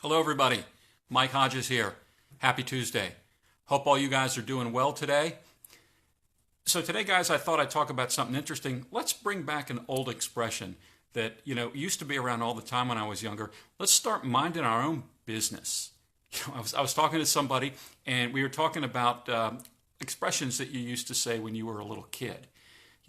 Hello, everybody. Mike Hodges here. Happy Tuesday. Hope all you guys are doing well today. So today, guys, I thought I'd talk about something interesting. Let's bring back an old expression that, used to be around all the time when I was younger. Let's start minding our own business. I was talking to somebody, and we were talking about expressions that you used to say when you were a little kid.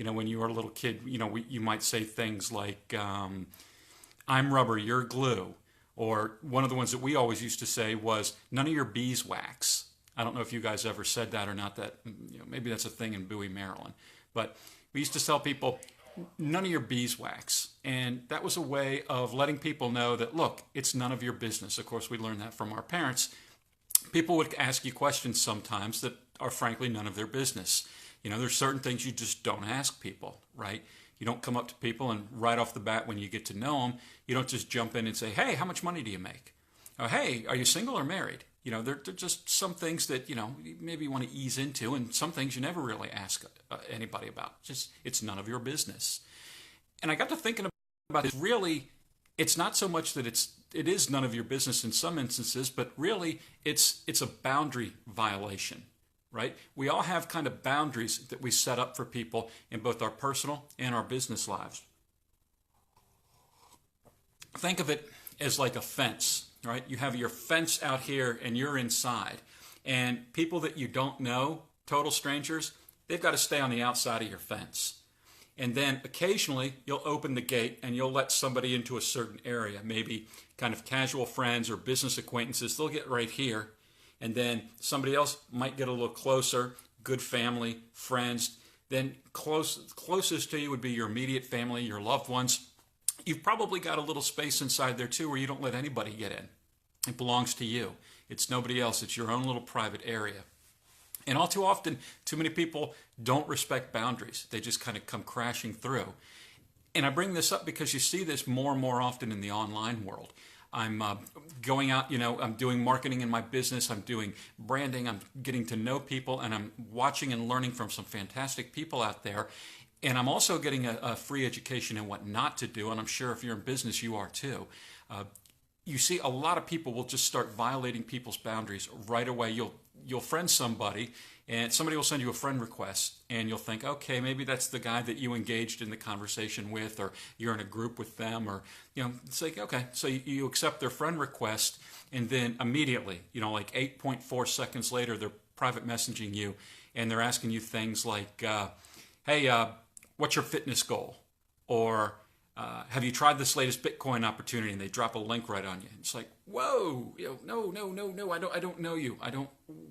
When you were a little kid, you might say things like, I'm rubber, you're glue. Or one of the ones that we always used to say was, none of your beeswax. I don't know if you guys ever said that or not. That maybe that's a thing in Bowie, Maryland. But we used to tell people, none of your beeswax. And that was a way of letting people know that, look, it's none of your business. Of course, we learned that from our parents. People would ask you questions sometimes that are frankly none of their business. There's certain things you just don't ask people, right? You don't come up to people and right off the bat when you get to know them, you don't just jump in and say, hey, how much money do you make? Or, hey, are you single or married? They're just some things that, maybe you want to ease into, and some things you never really ask anybody about. Just, it's none of your business. And I got to thinking about it. Really, it's not so much that it is none of your business in some instances, but really it's a boundary violation. Right? We all have kind of boundaries that we set up for people in both our personal and our business lives. Think of it as like a fence, right? You have your fence out here and you're inside. And people that you don't know, total strangers, they've got to stay on the outside of your fence. And then occasionally you'll open the gate and you'll let somebody into a certain area, maybe kind of casual friends or business acquaintances. They'll get right here. And then somebody else might get a little closer, good family, friends. Then closest to you would be your immediate family, your loved ones. You've probably got a little space inside there too where you don't let anybody get in. It belongs to you. It's nobody else. It's your own little private area. And all too often, too many people don't respect boundaries. They just kind of come crashing through. And I bring this up because you see this more and more often in the online world. I'm going out, I'm doing marketing in my business, I'm doing branding, I'm getting to know people, and I'm watching and learning from some fantastic people out there. And I'm also getting a free education in what not to do, and I'm sure if you're in business, you are too. You see a lot of people will just start violating people's boundaries right away. You'll friend somebody, and somebody will send you a friend request, and you'll think, okay, maybe that's the guy that you engaged in the conversation with, or you're in a group with them, or, it's like, okay, so you accept their friend request, and then immediately, like 8.4 seconds later, they're private messaging you, and they're asking you things like, hey, what's your fitness goal? Or, have you tried this latest Bitcoin opportunity? And they drop a link right on you. It's like, whoa, no, I don't know you.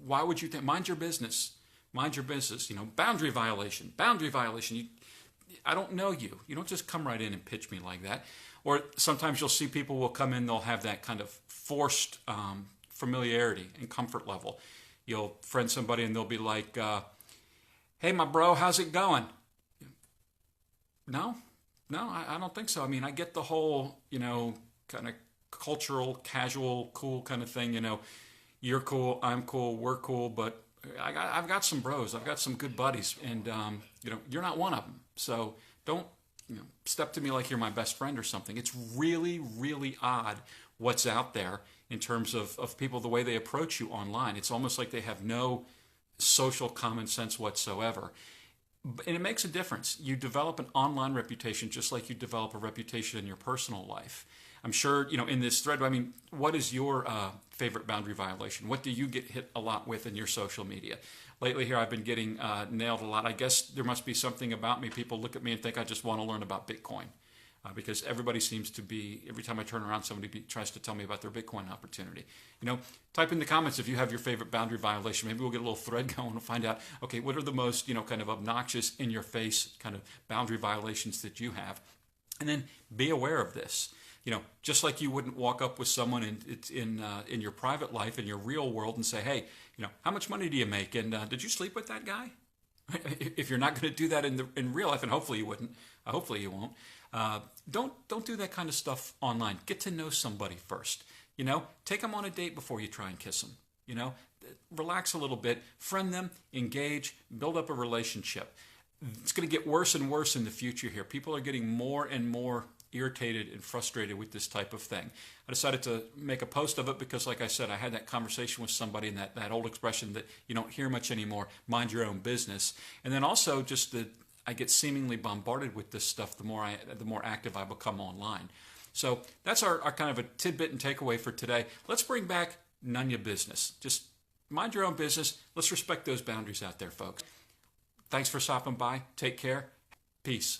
Why would you think? Mind your business. Mind your business. Boundary violation. I don't know you. You don't just come right in and pitch me like that. Or sometimes you'll see people will come in, they'll have that kind of forced familiarity and comfort level. You'll friend somebody and they'll be like, hey, my bro, how's it going? No, I don't think so. I mean, I get the whole, kind of cultural, casual, cool kind of thing. You're cool, I'm cool, we're cool, but I've got some bros, I've got some good buddies, and you're not one of them. So don't step to me like you're my best friend or something. It's really, really odd what's out there in terms of people, the way they approach you online. It's almost like they have no social common sense whatsoever. And it makes a difference. You develop an online reputation just like you develop a reputation in your personal life. I'm sure, in this thread, what is your favorite boundary violation? What do you get hit a lot with in your social media? Lately here, I've been getting nailed a lot. I guess there must be something about me. People look at me and think I just want to learn about Bitcoin. Because everybody seems to be, every time I turn around, somebody tries to tell me about their Bitcoin opportunity. Type in the comments if you have your favorite boundary violation. Maybe we'll get a little thread going and find out, okay, what are the most, kind of obnoxious, in-your-face kind of boundary violations that you have? And then be aware of this. Just like you wouldn't walk up with someone in your private life, in your real world, and say, hey, how much money do you make? And did you sleep with that guy? If you're not going to do that in real life, and hopefully you wouldn't, hopefully you won't, don't do that kind of stuff online. Get to know somebody first. Take them on a date before you try and kiss them. Relax a little bit, friend them, engage, build up a relationship. It's going to get worse and worse in the future here. People are getting more and more irritated and frustrated with this type of thing. I decided to make a post of it because, like I said, I had that conversation with somebody, and that old expression that you don't hear much anymore, mind your own business. And then also just that I get seemingly bombarded with this stuff the more active I become online. So that's our kind of a tidbit and takeaway for today. Let's bring back none your business. Just mind your own business. Let's respect those boundaries out there, folks. Thanks for stopping by. Take care. Peace.